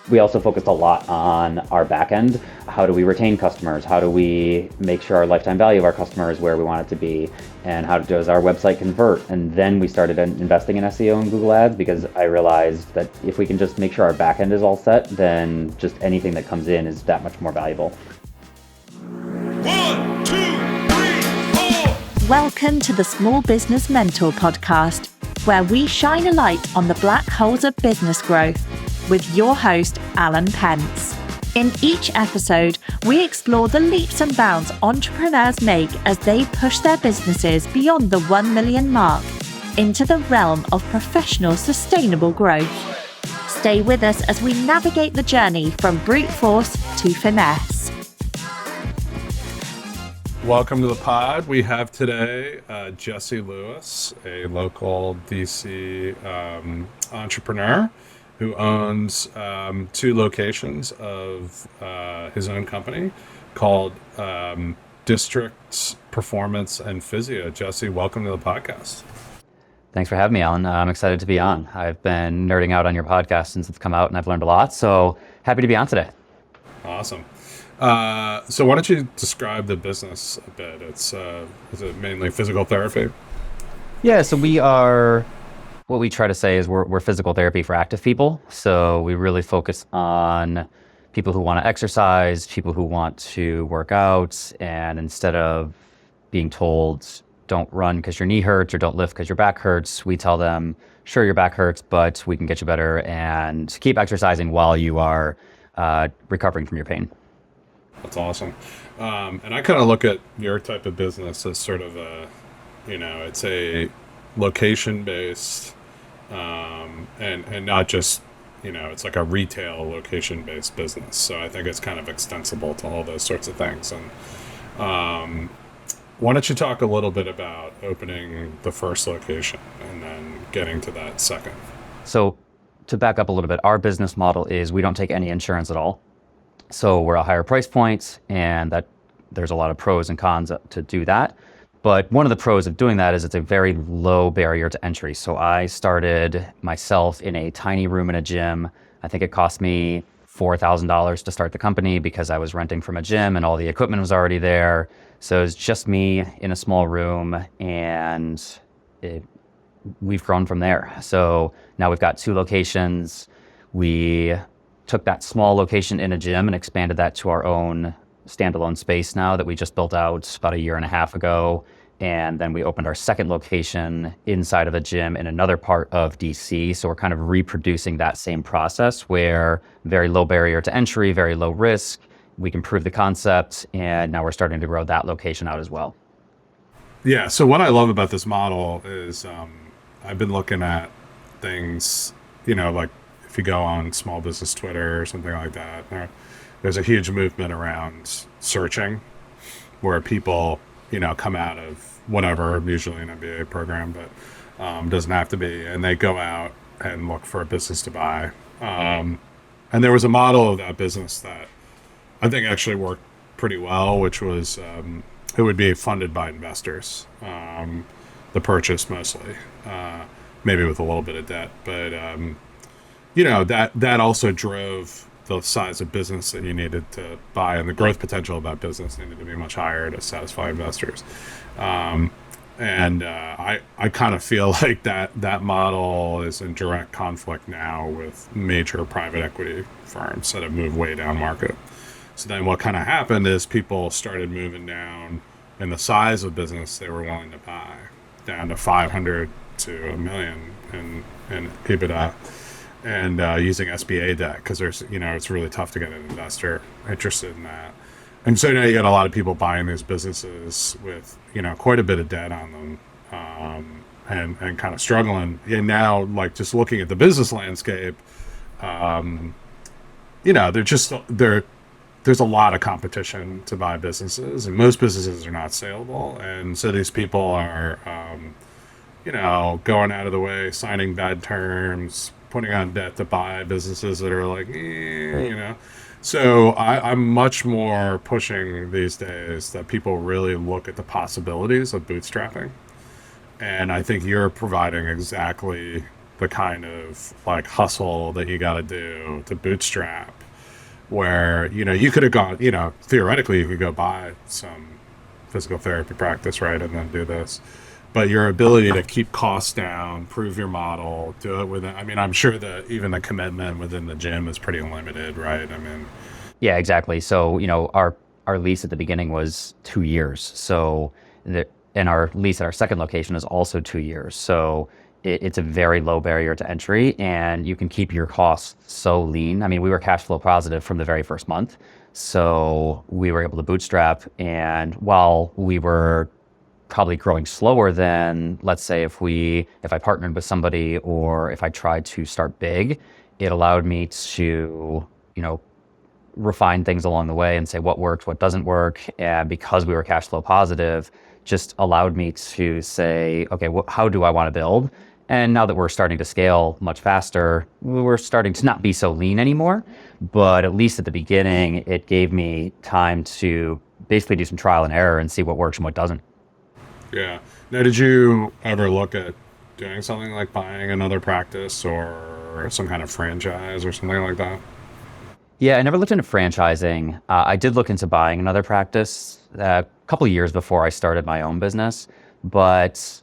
We also focused a lot on our back end. How do we retain customers? How do we make sure our lifetime value of our customer is where we want it to be? And how does our website convert? And then we started investing in SEO and Google Ads, because I realized that if we can just make sure our back end is all set, then just anything that comes in is that much more valuable. 1, 2, 3, 4. Welcome to the Small Business Mentor podcast, where we shine a light on the black holes of business growth with your host, Alan Pence. In each episode, we explore the leaps and bounds entrepreneurs make as they push their businesses beyond the 1 million mark into the realm of professional sustainable growth. Stay with us as we navigate the journey from brute force to finesse. Welcome to the pod. We have today Jesse Lewis, a local DC entrepreneur who owns 2 locations of his own company called District Performance and Physio. Jesse, welcome to the podcast. Thanks for having me, Alan. I'm excited to be on. I've been nerding out on your podcast since it's come out, and I've learned a lot. So happy to be on today. Awesome. So why don't you describe the business a bit? Is it mainly physical therapy? Yeah, so what we try to say is we're physical therapy for active people. So we really focus on people who want to exercise, people who want to work out, and instead of being told, don't run because your knee hurts or don't lift because your back hurts, we tell them, sure, your back hurts, but we can get you better, and keep exercising while you are recovering from your pain. That's awesome. And I kind of look at your type of business as sort of it's a location-based, and not just, it's like a retail location-based business. So I think it's kind of extensible to all those sorts of things. And why don't you talk a little bit about opening the first location and then getting to that second? So to back up a little bit, our business model is we don't take any insurance at all. So we're a higher price point, and that there's a lot of pros and cons to do that. But one of the pros of doing that is it's a very low barrier to entry. So I started myself in a tiny room in a gym. I think it cost me $4,000 to start the company because I was renting from a gym and all the equipment was already there. So it was just me in a small room, and we've grown from there. So now we've got 2 locations. We took that small location in a gym and expanded that to our own standalone space now that we just built out about 1.5 years ago. And then we opened our second location inside of a gym in another part of DC. So we're kind of reproducing that same process where very low barrier to entry, very low risk. We can prove the concept, and now we're starting to grow that location out as well. Yeah. So what I love about this model is I've been looking at things, like if you go on small business Twitter or something like that, there's a huge movement around searching where people, come out of whatever, usually an MBA program, but doesn't have to be, and they go out and look for a business to buy. And there was a model of that business that I think actually worked pretty well, which was it would be funded by investors, the purchase mostly, maybe with a little bit of debt, but that also drove the size of business that you needed to buy, and the growth potential of that business needed to be much higher to satisfy investors. I kind of feel like that model is in direct conflict now with major private equity firms that have moved way down market. So then what kind of happened is people started moving down in the size of business they were willing to buy, down to 500 to $1 million in EBITDA. And using SBA debt, because there's, it's really tough to get an investor interested in that. And so now you got a lot of people buying these businesses with, quite a bit of debt on them, and kind of struggling. And now, like, just looking at the business landscape, there's a lot of competition to buy businesses, and most businesses are not saleable. And so these people are, going out of the way, signing bad terms, putting on debt to buy businesses that are like, So I'm much more pushing these days that people really look at the possibilities of bootstrapping. And I think you're providing exactly the kind of like hustle that you got to do to bootstrap, where, you know, you could have gone, you know, theoretically you could go buy some physical therapy practice, right, and then do this. But your ability to keep costs down, prove your model, do it within, I mean, I'm sure that even the commitment within the gym is pretty limited, right? I mean, Yeah, exactly. So, you know, our lease at the beginning was 2 years. So, and our lease at our second location is also 2 years. So it's a very low barrier to entry, and you can keep your costs so lean. I mean, we were cash flow positive from the very first month. So we were able to bootstrap. And while we were probably growing slower than, let's say, if I partnered with somebody or if I tried to start big, it allowed me to, you know, refine things along the way and say what works, what doesn't work. And because we were cash flow positive, just allowed me to say, okay, how do I want to build? And now that we're starting to scale much faster, we're starting to not be so lean anymore. But at least at the beginning, it gave me time to basically do some trial and error and see what works and what doesn't. yeah. Now, did you ever look at doing something like buying another practice or some kind of franchise or something like that? Yeah, I never looked into franchising. I did look into buying another practice a couple of years before I started my own business, but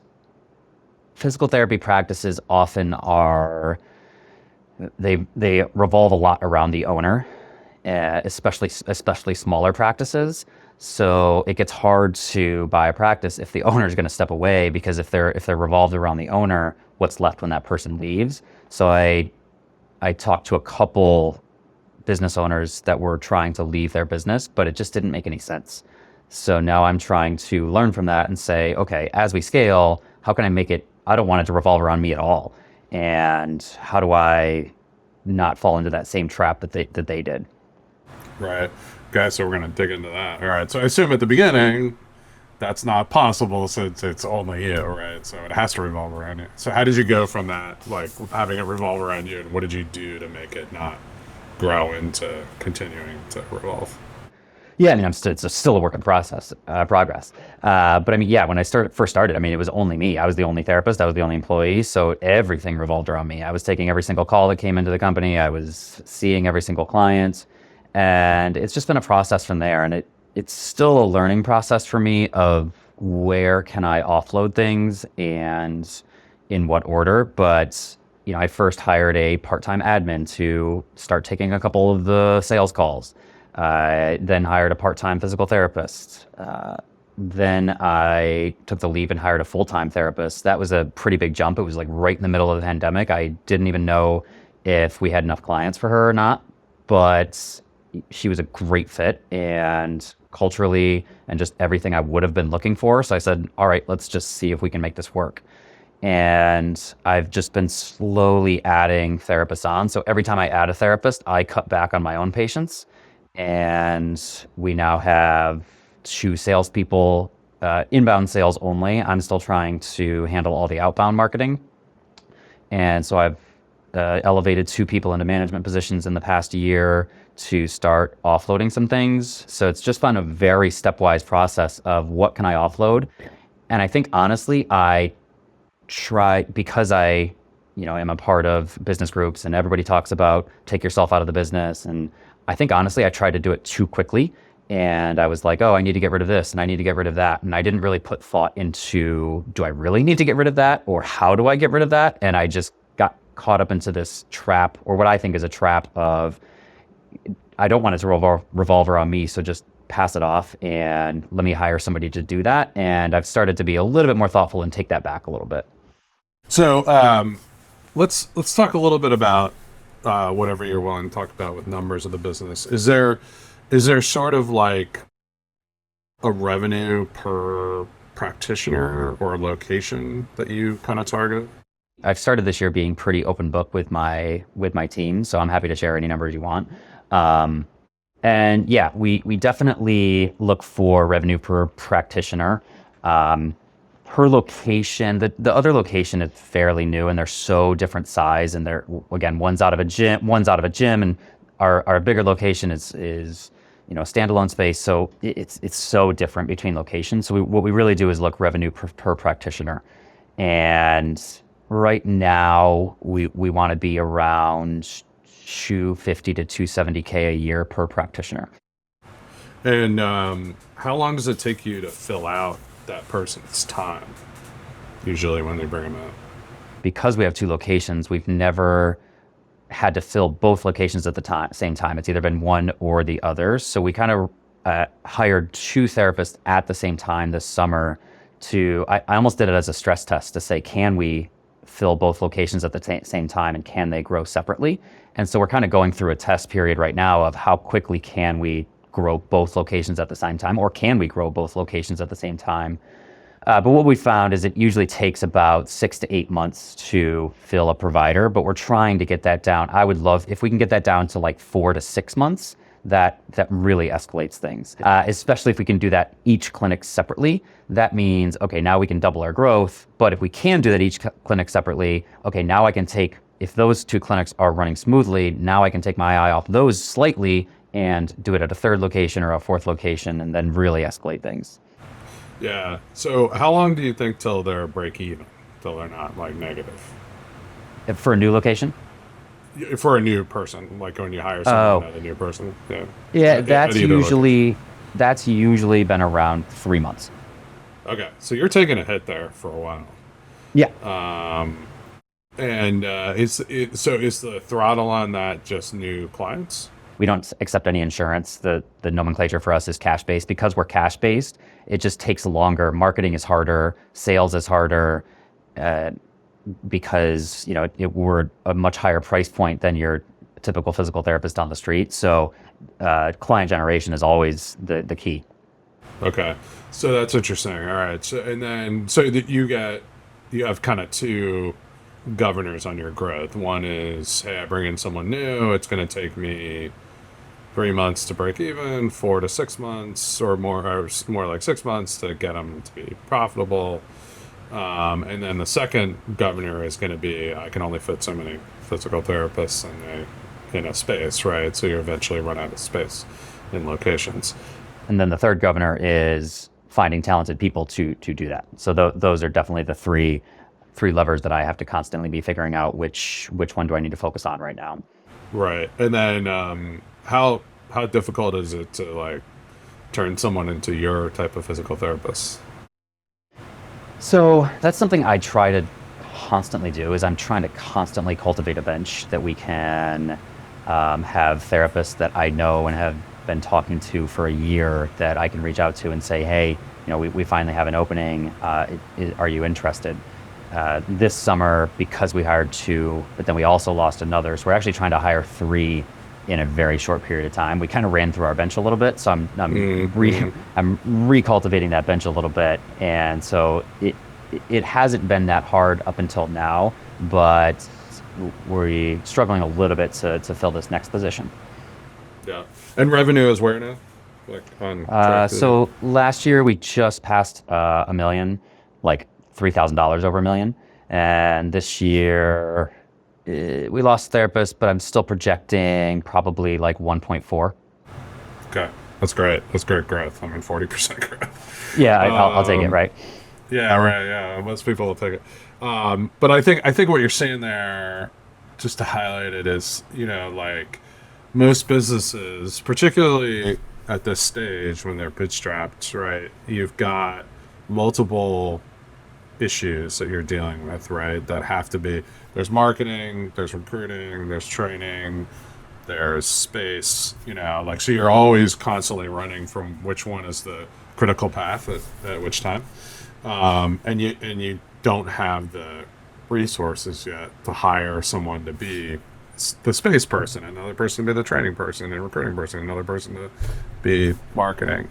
physical therapy practices often they revolve a lot around the owner, especially smaller practices. So it gets hard to buy a practice if the owner is going to step away, because if they're revolved around the owner, what's left when that person leaves? So I talked to a couple business owners that were trying to leave their business, but it just didn't make any sense. So now I'm trying to learn from that and say, okay, as we scale, how can I make it, I don't want it to revolve around me at all. And how do I not fall into that same trap that they did? Right. Okay, so we're going to dig into that. All right. So I assume at the beginning, that's not possible since it's only you, right? So it has to revolve around you. So how did you go from that, like having it revolve around you, and what did you do to make it not grow into continuing to revolve? Yeah, I mean, it's still a work in progress. But I mean, yeah, when I first started, I mean, it was only me. I was the only therapist. I was the only employee. So everything revolved around me. I was taking every single call that came into the company. I was seeing every single client. And it's just been a process from there. And it's still a learning process for me of where can I offload things and in what order. But, you know, I first hired a part-time admin to start taking a couple of the sales calls. Then hired a part-time physical therapist. Then I took the leap and hired a full-time therapist. That was a pretty big jump. It was like right in the middle of the pandemic. I didn't even know if we had enough clients for her or not, but she was a great fit, and culturally and just everything I would have been looking for. So I said, all right, let's just see if we can make this work. And I've just been slowly adding therapists on. So every time I add a therapist, I cut back on my own patients. And we now have 2 salespeople, inbound sales only. I'm still trying to handle all the outbound marketing. And so I've elevated 2 people into management positions in the past year to start offloading some things. So it's just been a very stepwise process of what can I offload. And I think honestly, I try, because I, you know, am a part of business groups and everybody talks about take yourself out of the business. And I think honestly, I tried to do it too quickly. And I was like, oh, I need to get rid of this and I need to get rid of that. And I didn't really put thought into, do I really need to get rid of that? Or how do I get rid of that? And I just got caught up into this trap, or what I think is a trap of, I don't want it to revolve around me. So just pass it off and let me hire somebody to do that. And I've started to be a little bit more thoughtful and take that back a little bit. So let's talk a little bit about whatever you're willing to talk about with numbers of the business. Is there sort of like a revenue per practitioner or location that you kind of target? I've started this year being pretty open book with my team, so I'm happy to share any numbers you want. And yeah, we definitely look for revenue per practitioner. Per location, the other location is fairly new, and they're so different size, and they're, again, one's out of a gym, and our bigger location is you know, standalone space. So it's so different between locations. So what we really do is look revenue per practitioner. And Right now, we want to be around 250 to 270K a year per practitioner. And how long does it take you to fill out that person's time, usually when they bring them out? Because we have 2 locations, we've never had to fill both locations at the same time. It's either been one or the other. So we kind of hired 2 therapists at the same time this summer I almost did it as a stress test to say, can we fill both locations at the same time and can they grow separately? And so we're kind of going through a test period right now of how quickly can we grow both locations at the same time, or can we grow both locations at the same time? But what we found is it usually takes about 6 to 8 months to fill a provider, but we're trying to get that down. I would love if we can get that down to like 4 to 6 months. That really escalates things, especially if we can do that each clinic separately. That means, okay, now we can double our growth. But if we can do that each clinic separately, okay, now I can take, if those 2 clinics are running smoothly, now I can take my eye off those slightly and do it at a 3rd location or a 4th location and then really escalate things. Yeah. So how long do you think till they're break even, till they're not like negative? For a new location? For a new person, like when you hire someone, not a new person. Yeah. Yeah, that's usually been around 3 months. Okay, so you're taking a hit there for a while. Yeah. And is the throttle on that just new clients? We don't accept any insurance. The nomenclature for us is cash based. Because we're cash based, it just takes longer. Marketing is harder. Sales is harder. Because we're a much higher price point than your typical physical therapist on the street. So client generation is always the key. Okay, so that's what you're saying. All right, so and then that you have kind of 2 governors on your growth. One is, hey, I bring in someone new. It's going to take me 3 months to break even, 4 to 6 months, or more like 6 months to get them to be profitable. And then the second governor is going to be, I can only fit so many physical therapists in a space, right? So you eventually run out of space in locations. And then the 3rd governor is finding talented people to do that. So those are definitely the three levers that I have to constantly be figuring out which one do I need to focus on right now. Right. And then how difficult is it to like turn someone into your type of physical therapist? So that's something I try to constantly do, is I'm trying to constantly cultivate a bench that we can have therapists that I know and have been talking to for a year that I can reach out to and say, hey, we finally have an opening. Are you interested? This summer, because we hired 2, but then we also lost another. So we're actually trying to hire 3 in a very short period of time. We kind of ran through our bench a little bit, so I'm recultivating that bench a little bit, and so it hasn't been that hard up until now, but we're struggling a little bit to fill this next position. Yeah, and revenue is where now? Like on so last year we just passed $1 million, like $3,000 over $1 million, and this year. We lost therapists, but I'm still projecting probably like 1.4. Okay, that's great. That's great growth. I mean, 40% growth. Yeah, I'll take it. Right. Yeah, right. Yeah, most people will take it. But I think what you're saying there, just to highlight it, is like most businesses, particularly at this stage when they're bootstrapped, right? You've got multiple issues that you're dealing with, right? That have to be, there's marketing, there's recruiting, there's training, there's space, so you're always constantly running from which one is the critical path at which time. And you don't have the resources yet to hire someone to be the space person, another person to be the training person and recruiting person, another person to be marketing.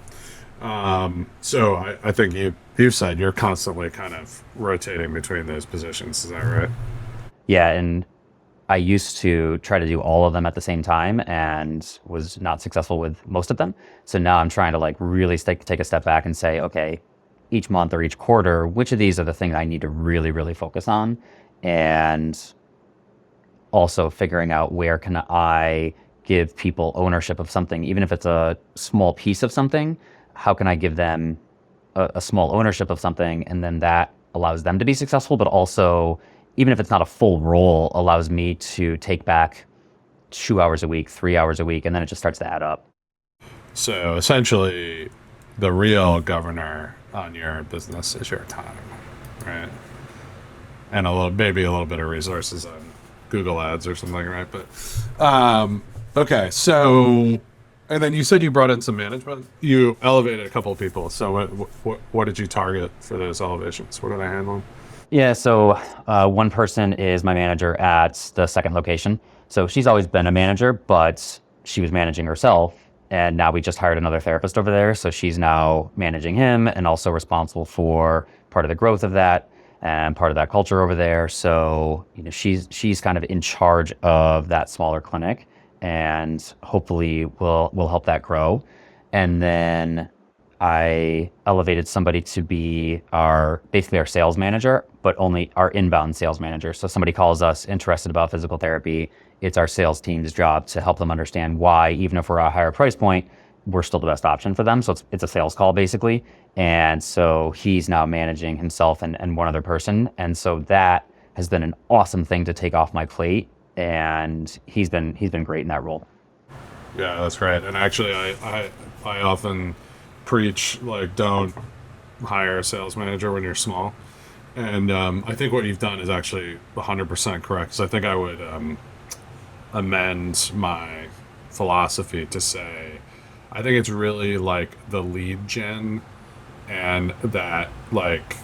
So I think you said you're constantly kind of rotating between those positions. Is that right? Yeah, and I used to try to do all of them at the same time and was not successful with most of them. So now I'm trying to like really take a step back and say, okay, each month or each quarter, which of these are the things I need to really, really focus on? And also figuring out where can I give people ownership of something, even if it's a small piece of something. How can I give them a small ownership of something, and then that allows them to be successful, but also even if it's not a full role, allows me to take back 2 hours a week, 3 hours a week, and then it just starts to add up. So essentially, the real governor on your business is your time, right? And maybe a little bit of resources on Google Ads or something, right? But okay, so and then you said you brought in some management. You elevated a couple of people. So what did you target for those elevations? What are they handling? Yeah, so one person is my manager at the second location. So she's always been a manager, but she was managing herself. And now we just hired another therapist over there. So she's now managing him and also responsible for part of the growth of that and part of that culture over there. So, she's kind of in charge of that smaller clinic, and hopefully will help that grow. And then I elevated somebody to be basically our sales manager, but only our inbound sales manager. So somebody calls us interested about physical therapy. It's our sales team's job to help them understand why, even if we're at a higher price point, we're still the best option for them. So it's a sales call basically. And so he's now managing himself and one other person. And so that has been an awesome thing to take off my plate. And he's been great in that role. Yeah, that's right. And actually, I often preach, like, don't hire a sales manager when you're small. And I think what you've done is actually 100% correct. So I think I would amend my philosophy to say, I think it's really like the lead gen and that, like,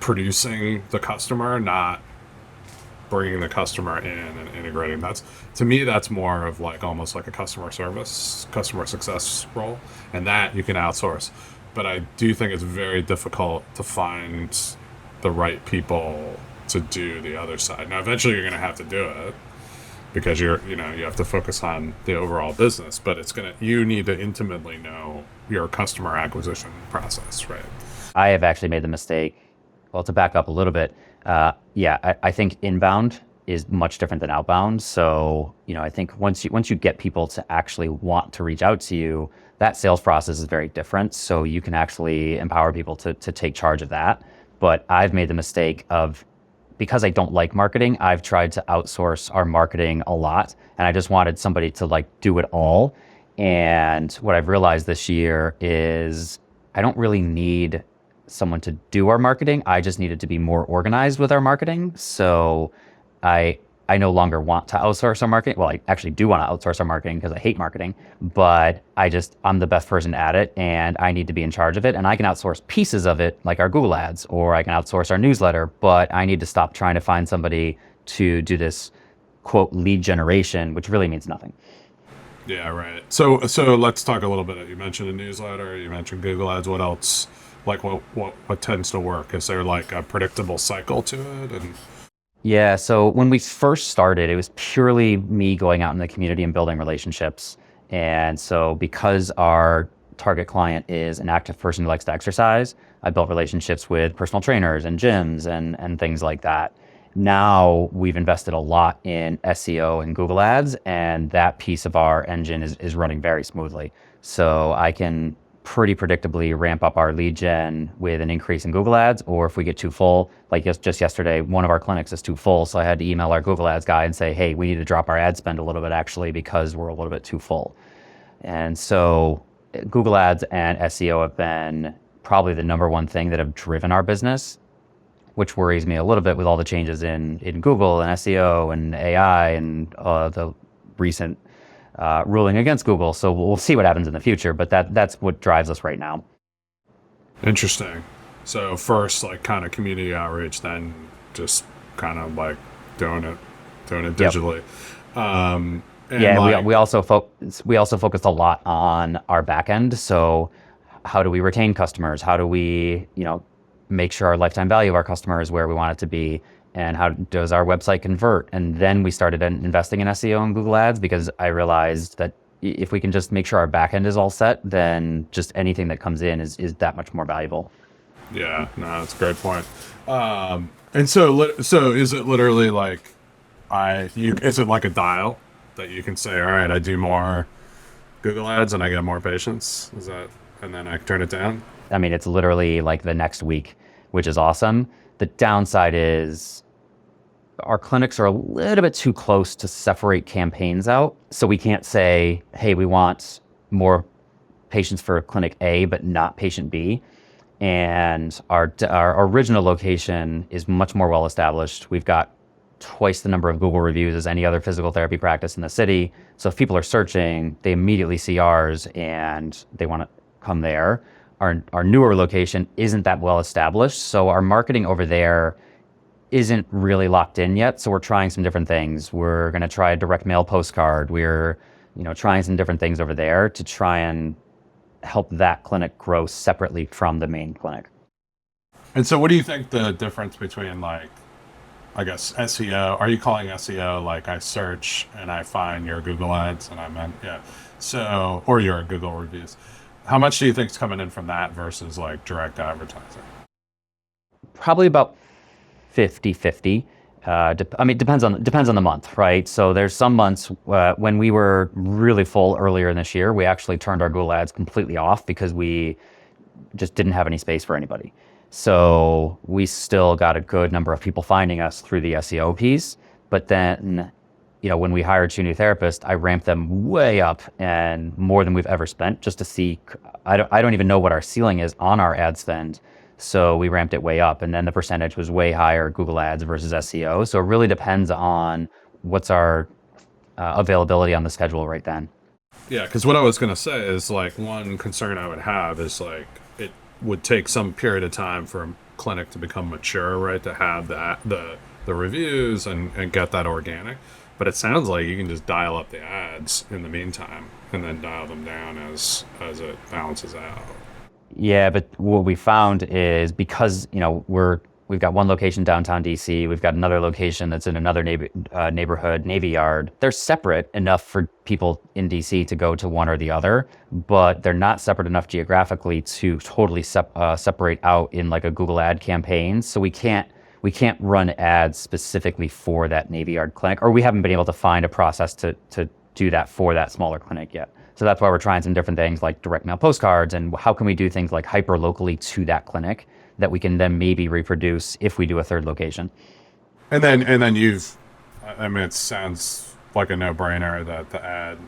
producing the customer, not bringing the customer in and integrating. To me, that's more of like almost like a customer success role, and that you can outsource. But I do think it's very difficult to find the right people to do the other side. Now, eventually you're going to have to do it because you have to focus on the overall business, but you need to intimately know your customer acquisition process, right? I have actually made the mistake, well, to back up a little bit, I think inbound is much different than outbound. So, I think once you get people to actually want to reach out to you, that sales process is very different. So you can actually empower people to take charge of that. But I've made the mistake of, because I don't like marketing, I've tried to outsource our marketing a lot. And I just wanted somebody to like do it all. And what I've realized this year is I don't really need someone to do our marketing. I just needed to be more organized with our marketing. So I no longer want to outsource our marketing. Well, I actually do want to outsource our marketing because I hate marketing, but I'm the best person at it and I need to be in charge of it. And I can outsource pieces of it, like our Google Ads, or I can outsource our newsletter, but I need to stop trying to find somebody to do this, quote, lead generation, which really means nothing. Yeah, right. So let's talk a little bit. You mentioned a newsletter, you mentioned Google Ads. What else? Like what tends to work? Is there like a predictable cycle to it? Yeah, so when we first started, it was purely me going out in the community and building relationships. And so because our target client is an active person who likes to exercise, I built relationships with personal trainers and gyms and things like that. Now we've invested a lot in SEO and Google Ads, and that piece of our engine is running very smoothly. So I can pretty predictably ramp up our lead gen with an increase in Google Ads, or if we get too full, like just yesterday, one of our clinics is too full, so I had to email our Google Ads guy and say, hey, we need to drop our ad spend a little bit actually because we're a little bit too full. And so Google Ads and SEO have been probably the number one thing that have driven our business, which worries me a little bit with all the changes in Google and SEO and AI and the recent ruling against Google. So we'll see what happens in the future, but that's what drives us right now. Interesting. So first, like, kind of community outreach, then just kind of like doing it digitally. Yep. We also focused a lot on our back end. So how do we retain customers? How do we, make sure our lifetime value of our customer is where we want it to be? And how does our website convert? And then we started investing in SEO and Google Ads because I realized that if we can just make sure our back end is all set, then just anything that comes in is that much more valuable. Yeah, no, that's a great point. And so is it literally like is it like a dial that you can say, all right, I do more Google Ads and I get more patients? Is that, and then I turn it down? I mean, it's literally like the next week, which is awesome. The downside is our clinics are a little bit too close to separate campaigns out. So we can't say, hey, we want more patients for clinic A, but not patient B. And our original location is much more well established. We've got twice the number of Google reviews as any other physical therapy practice in the city. So if people are searching, they immediately see ours and they want to come there. Our newer location isn't that well established, so our marketing over there isn't really locked in yet. So we're trying some different things. We're going to try a direct mail postcard. We're, trying some different things over there to try and help that clinic grow separately from the main clinic. And so what do you think the difference between, like, I guess SEO, are you calling SEO like I search and I find your Google ads and so, or your Google reviews? How much do you think is coming in from that versus like direct advertising? Probably about 50-50. It depends on the month, right? So there's some months when we were really full earlier in this year, we actually turned our Google ads completely off because we just didn't have any space for anybody. So we still got a good number of people finding us through the SEO piece. But then, when we hired 2 new therapists, I ramped them way up and more than we've ever spent just to see. I don't even know what our ceiling is on our ad spend. So we ramped it way up, and then the percentage was way higher, Google ads versus SEO. So it really depends on what's our availability on the schedule right then. Yeah, because what I was going to say is, like, one concern I would have is, like, it would take some period of time for a clinic to become mature, right? To have the reviews and get that organic. But it sounds like you can just dial up the ads in the meantime and then dial them down as it balances out. Yeah, but what we found is because, we've got one location downtown DC, we've got another location that's in another neighborhood, Navy Yard. They're separate enough for people in DC to go to one or the other, but they're not separate enough geographically to totally separate out in like a Google ad campaign. So we can't run ads specifically for that Navy Yard clinic, or we haven't been able to find a process to do that for that smaller clinic yet. So that's why we're trying some different things like direct mail postcards, and how can we do things like hyper locally to that clinic that we can then maybe reproduce if we do a third location. And then it sounds like a no-brainer that the ad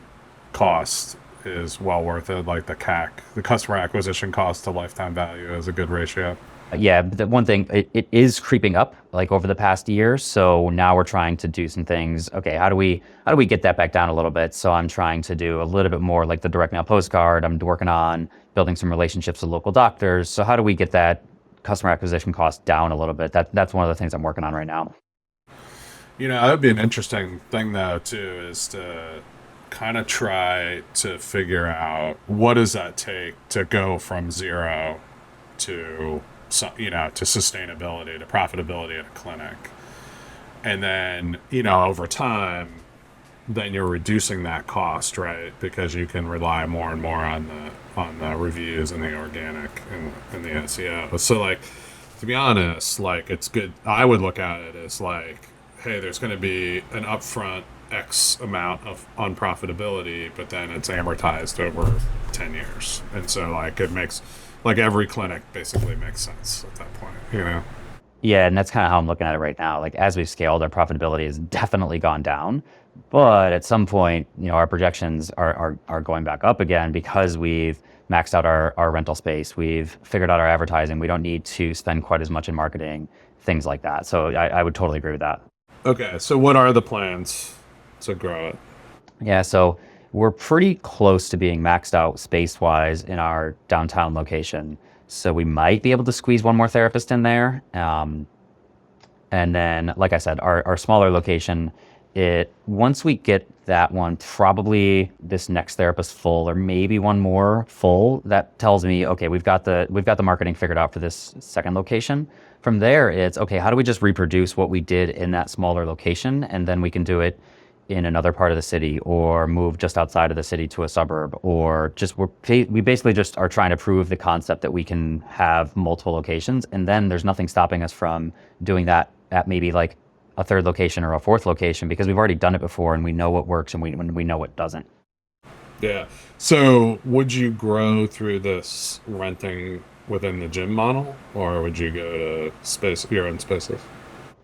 cost is well worth it. Like the CAC, the customer acquisition cost to lifetime value, is a good ratio. Yeah, but the one thing, it is creeping up like over the past year. So now we're trying to do some things. Okay, how do we get that back down a little bit? So I'm trying to do a little bit more like the direct mail postcard. I'm working on building some relationships with local doctors. So how do we get that customer acquisition cost down a little bit? That's one of the things I'm working on right now. That would be an interesting thing though too, is to kind of try to figure out what does that take to go from zero to sustainability, to profitability at a clinic. And then, over time, then you're reducing that cost, right? Because you can rely more and more on the reviews and the organic and the SEO. So, like, to be honest, like, it's good. I would look at it as like, hey, there's going to be an upfront X amount of unprofitability, but then it's amortized over 10 years. And so, like, it makes, like, every clinic basically makes sense at that point, Yeah, and that's kind of how I'm looking at it right now. Like, as we've scaled, our profitability has definitely gone down. But at some point, our projections are going back up again because we've maxed out our rental space. We've figured out our advertising. We don't need to spend quite as much in marketing, things like that. So I would totally agree with that. Okay, so what are the plans to grow it? Yeah, so we're pretty close to being maxed out space-wise in our downtown location. So we might be able to squeeze one more therapist in there. And then, like I said, our smaller location, once we get that one, probably this next therapist full, or maybe one more full, that tells me, okay, we've got the marketing figured out for this second location. From there, it's okay, how do we just reproduce what we did in that smaller location, and then we can do it in another part of the city, or move just outside of the city to a suburb, or we basically just are trying to prove the concept that we can have multiple locations, and then there's nothing stopping us from doing that at maybe like a third location or a fourth location, because we've already done it before and we know what works and we know what doesn't. Yeah. So would you grow through this renting within the gym model, or would you go to your own spaces?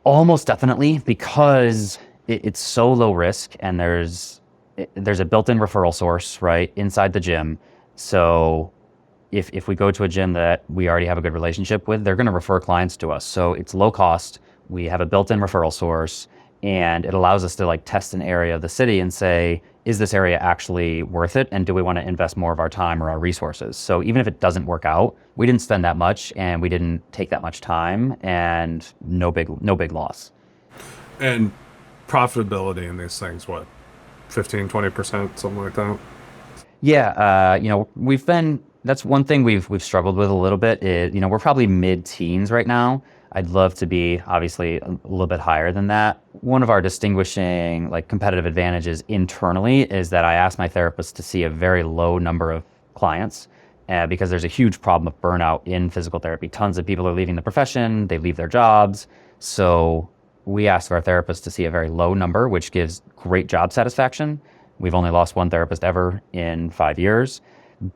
Almost definitely, because it's so low risk, and there's a built-in referral source right inside the gym. So if we go to a gym that we already have a good relationship with, they're going to refer clients to us. So it's low cost. We have a built-in referral source, and it allows us to like test an area of the city and say, is this area actually worth it? And do we want to invest more of our time or our resources? So even if it doesn't work out, we didn't spend that much and we didn't take that much time, and no big loss. And profitability in these things, what, 15, 20%, something like that? Yeah, that's one thing we've struggled with a little bit is, we're probably mid-teens right now. I'd love to be obviously a little bit higher than that. One of our distinguishing like competitive advantages internally is that I ask my therapist to see a very low number of clients, because there's a huge problem of burnout in physical therapy. Tons of people are leaving the profession, they leave their jobs. So we ask our therapists to see a very low number, which gives great job satisfaction. We've only lost one therapist ever in 5 years.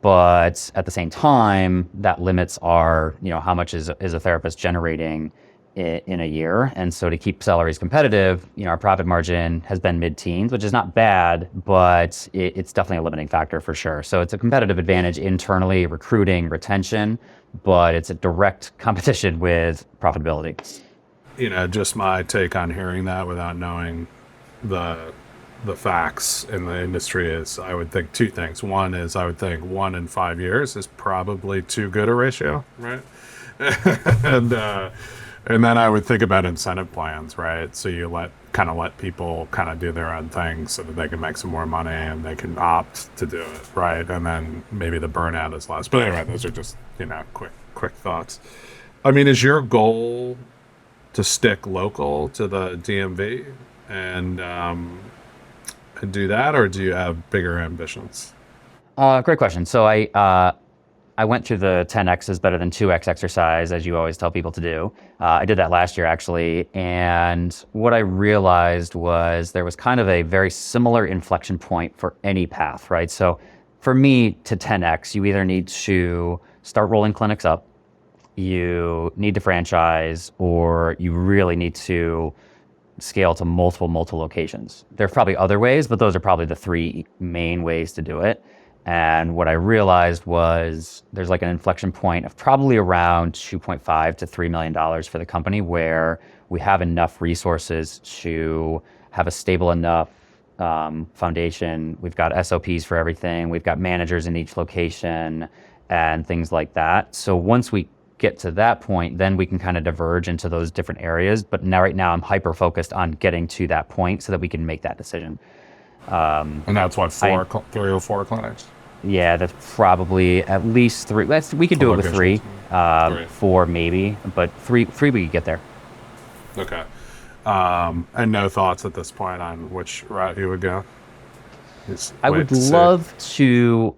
But at the same time, that limits our, how much is a therapist generating in a year. And so to keep salaries competitive, our profit margin has been mid-teens, which is not bad, but it's definitely a limiting factor for sure. So it's a competitive advantage internally, recruiting, retention, but it's a direct competition with profitability. Just my take on hearing that without knowing the facts in the industry is, I would think two things. One is, I would think 1 in 5 years is probably too good a ratio, right? and then I would think about incentive plans, right? So you let people kind of do their own thing so that they can make some more money and they can opt to do it, right? And then maybe the burnout is less. But anyway, those are just quick thoughts. I mean, is your goal to stick local to the DMV and do that, or do you have bigger ambitions? Great question. So I went through the 10x is better than 2x exercise, as you always tell people to do. I did that last year actually, and what I realized was there was kind of a very similar inflection point for any path, right? So for me to 10x, you either need to start rolling clinics up, you need to franchise, or you really need to scale to multiple locations. There's probably other ways, but those are probably the three main ways to do it. And what I realized was there's like an inflection point of probably around $2.5 to $3 million for the company, where we have enough resources to have a stable enough foundation. We've got SOPs for everything. We've got managers in each location and things like that. So once we get to that point, then we can kind of diverge into those different areas. But right now I'm hyper focused on getting to that point so that we can make that decision. And that's what, 3 or 4 clinics? Yeah, that's probably at least 3. We could do it with 3, 4 maybe, but 3 we could get there. Okay. And no thoughts at this point on which route you would go? I would love to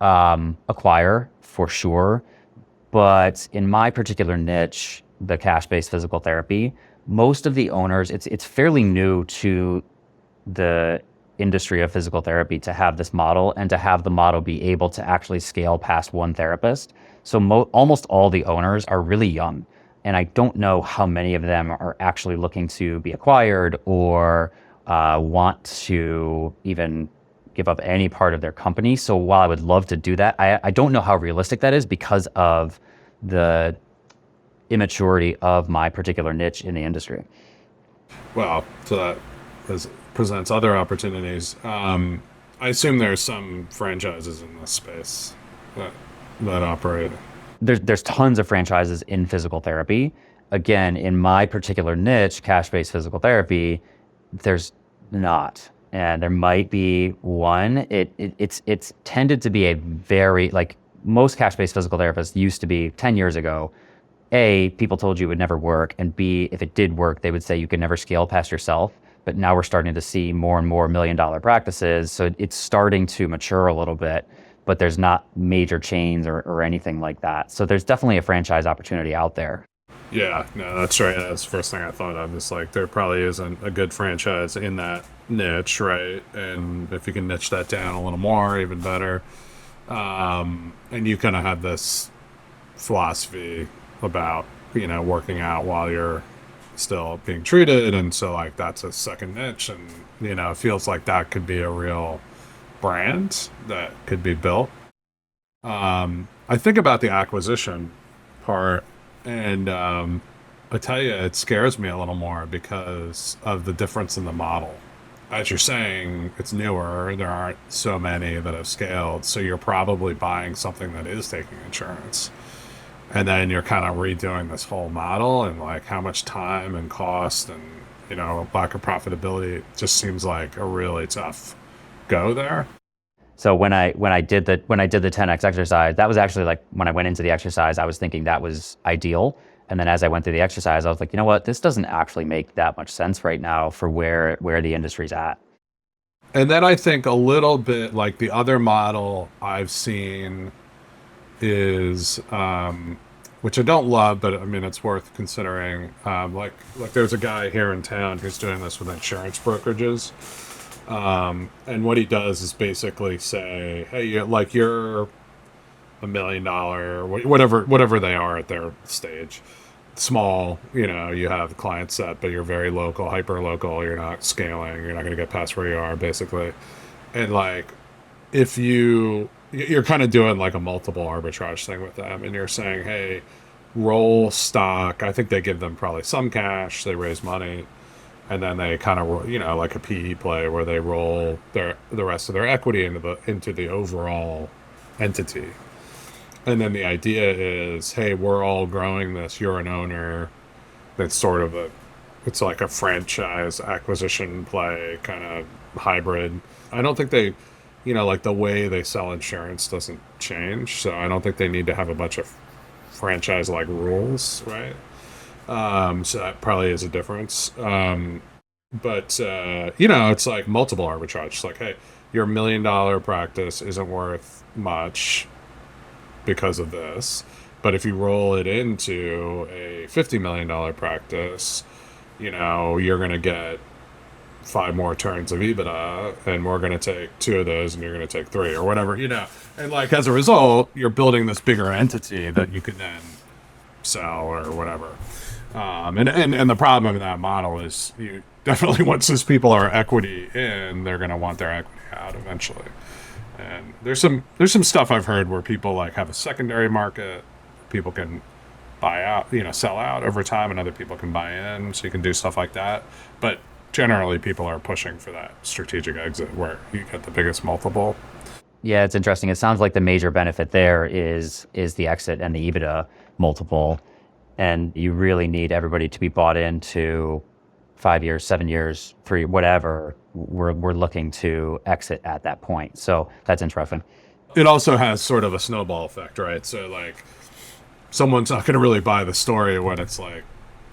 acquire for sure, but in my particular niche, the cash-based physical therapy, most of the owners, it's fairly new to the industry of physical therapy to have this model and to have the model be able to actually scale past one therapist. So almost all the owners are really young, and I don't know how many of them are actually looking to be acquired or want to even give up any part of their company. So while I would love to do that, I don't know how realistic that is because of the immaturity of my particular niche in the industry. Well, so that presents other opportunities. I assume there's some franchises in this space that operate. There's tons of franchises in physical therapy. Again, in my particular niche, cash-based physical therapy, there's not. And there might be one. It's tended to be a very, like, most cash-based physical therapists used to be 10 years ago. A, people told you it would never work, and B, if it did work, they would say you could never scale past yourself. But now we're starting to see more and more $1 million practices, so it's starting to mature a little bit, but there's not major chains or anything like that. So there's definitely a franchise opportunity out there. Yeah, no, that's right. That's the first thing I thought of. It's like there probably isn't a good franchise in that niche, right? And if you can niche that down a little more, even better. And you kind of have this philosophy about, working out while you're still being treated. And so like that's a second niche, and it feels like that could be a real brand that could be built. I think about the acquisition part, and I tell you, it scares me a little more because of the difference in the model. As you're saying, it's newer. There aren't so many that have scaled. So you're probably buying something that is taking insurance. And then you're kind of redoing this whole model, and like how much time and cost and, lack of profitability, it just seems like a really tough go there. So when I did the 10x exercise, that was actually like when I went into the exercise, I was thinking that was ideal. And then as I went through the exercise, I was like, you know what, this doesn't actually make that much sense right now for where the industry's at. And then I think a little bit like the other model I've seen is, which I don't love, but I mean, it's worth considering. Like there's a guy here in town who's doing this with insurance brokerages. And what he does is basically say, hey, you're $1 million, whatever they are at their stage. Small, you have a client set, but you're very local, hyper local. You're not scaling. You're not going to get past where you are, basically. And like, if you're kind of doing like a multiple arbitrage thing with them, and you're saying, hey, roll stock. I think they give them probably some cash. They raise money, and then they kind of, like a PE play where they roll the rest of their equity into the overall entity. And then the idea is, hey, we're all growing this. You're an owner. That's sort of it's like a franchise acquisition play, kind of hybrid. I don't think they, like the way they sell insurance doesn't change. So I don't think they need to have a bunch of franchise-like rules, right? So that probably is a difference. But it's like multiple arbitrage. It's like, hey, your $1 million practice isn't worth much because of this, but if you roll it into a $50 million practice, you're going to get 5 more turns of EBITDA, and we're going to take 2 of those, and you're going to take 3 or whatever, and like as a result, you're building this bigger entity that you could then sell or whatever. And the problem in that model is you definitely, once those people are equity in, they're going to want their equity out eventually. And there's some stuff I've heard where people like have a secondary market, people can buy out, sell out over time, and other people can buy in, so you can do stuff like that. But generally, people are pushing for that strategic exit where you get the biggest multiple. Yeah, it's interesting. It sounds like the major benefit there is the exit and the EBITDA multiple, and you really need everybody to be bought into 5 years, 7 years, 3, whatever. We're looking to exit at that point. So that's interesting. It also has sort of a snowball effect, right? So like, someone's not going to really buy the story when it's like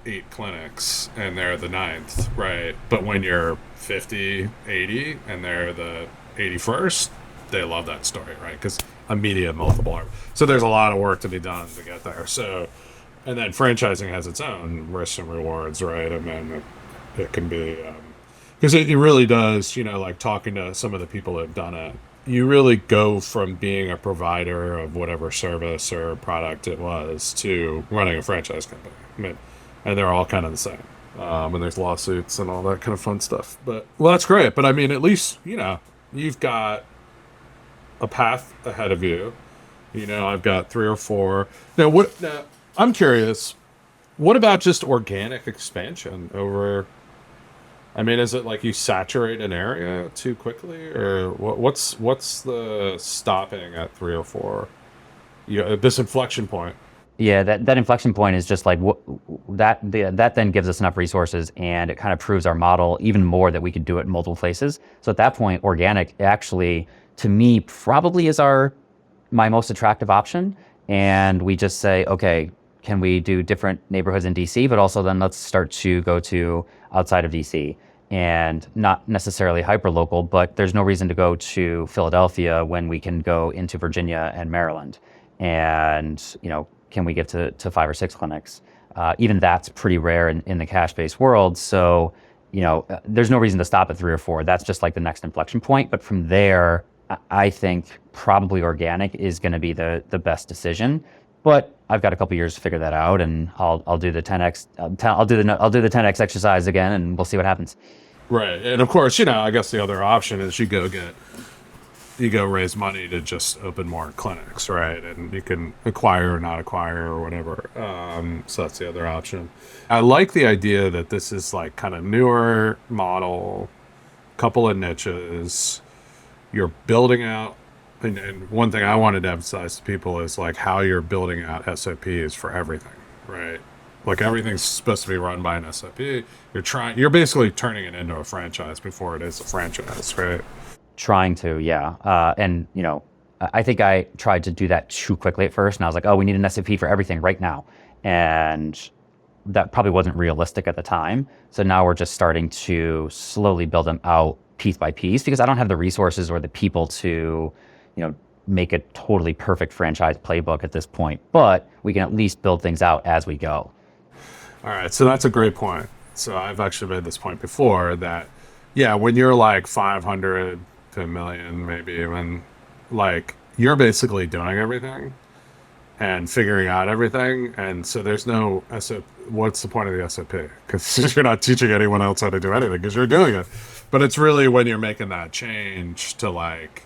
8 clinics and they're the 9th, right? But when you're 50, 80 and they're the 81st, they love that story, right? Because immediate multiple. So there's a lot of work to be done to get there. So, and then franchising has its own risks and rewards, right? And then it can be, because it really does, like talking to some of the people that have done it, you really go from being a provider of whatever service or product it was to running a franchise company. I mean, and they're all kind of the same. And there's lawsuits and all that kind of fun stuff. But, well, that's great. But I mean, at least, you've got a path ahead of you. I've got 3 or 4. Now, I'm curious, what about just organic expansion over? I mean, is it like you saturate an area too quickly, or what's the stopping at 3 or 4? This inflection point. Yeah, that inflection point is just like that then gives us enough resources, and it kind of proves our model even more that we could do it in multiple places. So at that point, organic actually, to me, probably is my most attractive option. And we just say, okay, can we do different neighborhoods in DC, but also then let's start to go to outside of DC, and not necessarily hyper-local, but there's no reason to go to Philadelphia when we can go into Virginia and Maryland. And, can we get to 5 or 6 clinics? Even that's pretty rare in the cash-based world. So, there's no reason to stop at 3 or 4. That's just like the next inflection point. But from there, I think probably organic is going to be the best decision. But I've got a couple years to figure that out, and I'll do the 10x. I'll do the 10x exercise again, and we'll see what happens. Right. And of course, I guess the other option is you go raise money to just open more clinics, right? And you can acquire or not acquire or whatever. So that's the other option. I like the idea that this is like kind of newer model, couple of niches. You're building out, and one thing I wanted to emphasize to people is like how you're building out SOPs for everything, right? Like everything's supposed to be run by an SOP. You're basically turning it into a franchise before it is a franchise, right? Trying to, yeah. And, I think I tried to do that too quickly at first. And I was like, oh, we need an SOP for everything right now. And that probably wasn't realistic at the time. So now we're just starting to slowly build them out piece by piece because I don't have the resources or the people to, make a totally perfect franchise playbook at this point. But we can at least build things out as we go. All right. So that's a great point. So I've actually made this point before that, yeah, when you're like 500 to a million, maybe even, like you're basically doing everything and figuring out everything. And so there's no SOP. What's the point of the SOP? Because you're not teaching anyone else how to do anything because you're doing it. But it's really when you're making that change to like,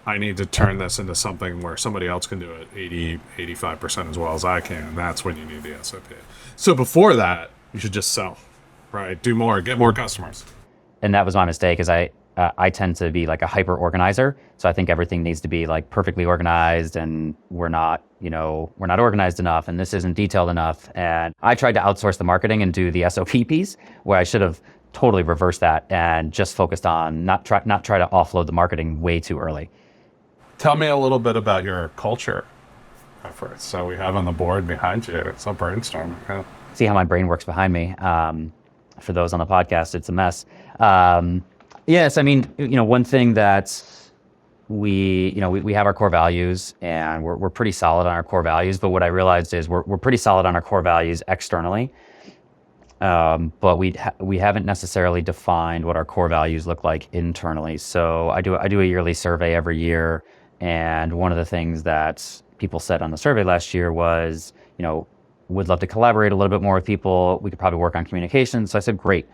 I need to turn this into something where somebody else can do it 85% as well as I can. That's when you need the SOP. So before that, you should just sell, right? Do more, get more customers. And that was my mistake is I tend to be like a hyper organizer. So I think everything needs to be like perfectly organized and we're not organized enough and this isn't detailed enough. And I tried to outsource the marketing and do the SOP piece where I should have totally reversed that and just focused on not try to offload the marketing way too early. Tell me a little bit about your culture efforts. So we have on the board behind you, it's a brainstorm. Yeah. See how my brain works behind me. For those on the podcast, it's a mess. Yes, I mean, one thing that we have our core values and we're pretty solid on our core values. But what I realized is we're pretty solid on our core values externally. But we haven't necessarily defined what our core values look like internally. So I do a yearly survey every year. And one of the things that people said on the survey last year was, would love to collaborate a little bit more with people. We could probably work on communication. So I said, great.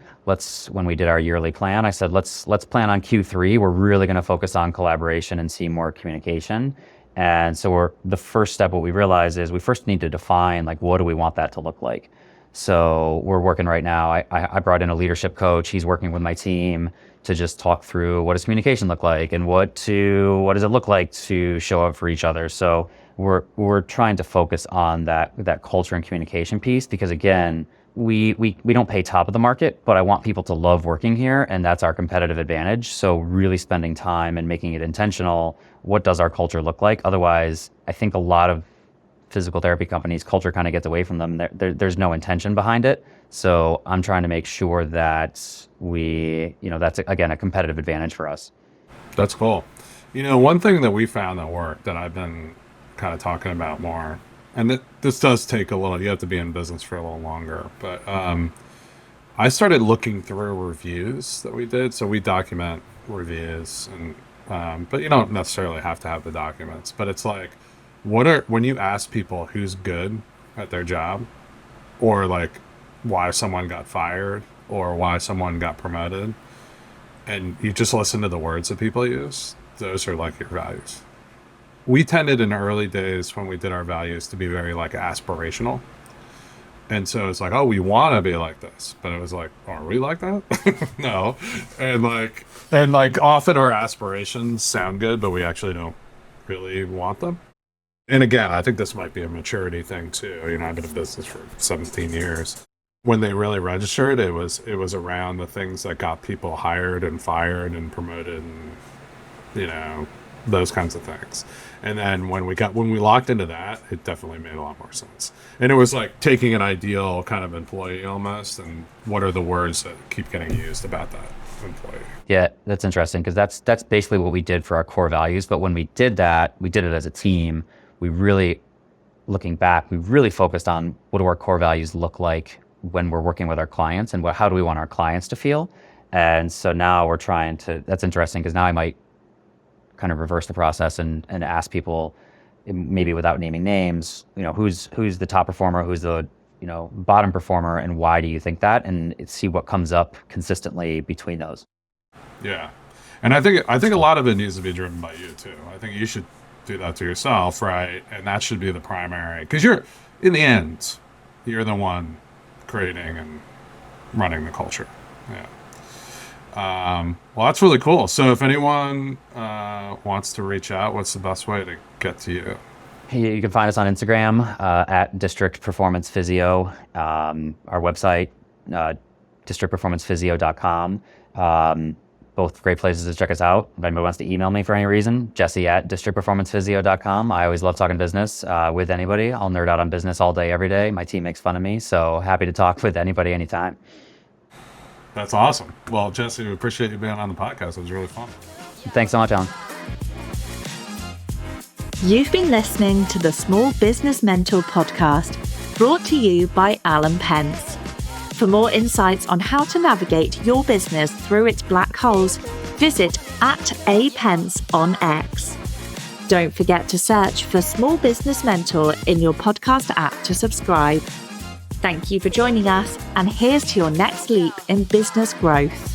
When we did our yearly plan, I said, let's plan on Q3. We're really going to focus on collaboration and see more communication. And so the first step, what we realized is we first need to define, like, what do we want that to look like? So we're working right now. I brought in a leadership coach. He's working with my team to just talk through what does communication look like and what does it look like to show up for each other. So we're trying to focus on that culture and communication piece because again, we don't pay top of the market, but I want people to love working here and that's our competitive advantage. So really spending time and making it intentional. What does our culture look like? Otherwise, I think a lot of physical therapy companies, culture kind of gets away from them. There's no intention behind it. So I'm trying to make sure that that's again a competitive advantage for us. That's cool. One thing that we found that worked that I've been kind of talking about more, and this does take you have to be in business for a little longer, but I started looking through reviews that we did. So we document reviews and, but you don't necessarily have to have the documents, but it's like, when you ask people who's good at their job or like why someone got fired or why someone got promoted and you just listen to the words that people use, those are like your values. We tended in the early days when we did our values to be very like aspirational. And so it's like, oh, we want to be like this, but it was like, are we like that? No. And like often our aspirations sound good, but we actually don't really want them. And again, I think this might be a maturity thing too. I've been in business for 17 years. When they really registered, it was around the things that got people hired and fired and promoted and, those kinds of things. And then when we locked into that, it definitely made a lot more sense. And it was like taking an ideal kind of employee almost, and what are the words that keep getting used about that employee? Yeah, that's interesting because that's basically what we did for our core values. But when we did that, we did it as a team. Looking back, we really focused on what do our core values look like when we're working with our clients and how do we want our clients to feel. And so now we're trying to, that's interesting because now I might kind of reverse the process and ask people, maybe without naming names, who's the top performer, who's the bottom performer, and why do you think that, and see what comes up consistently between those. Yeah, and I think a lot of it needs to be driven by you too. I think you should do that to yourself, right? And that should be the primary, because in the end, you're the one creating and running the culture. Yeah. Well, that's really cool. So if anyone wants to reach out, what's the best way to get to you? You can find us on Instagram at District Performance Physio. Our website, districtperformancephysio.com. Both great places to check us out. If anybody wants to email me for any reason, Jesse at districtperformancephysio.com. I always love talking business with anybody. I'll nerd out on business all day, every day. My team makes fun of me, so happy to talk with anybody anytime. That's awesome. Well, Jesse, we appreciate you being on the podcast. It was really fun. Thanks so much, Alan. You've been listening to the Small Business Mentor podcast, brought to you by Alan Pence. For more insights on how to navigate your business through its black holes, visit @apence on X. Don't forget to search for Small Business Mentor in your podcast app to subscribe. Thank you for joining us, and here's to your next leap in business growth.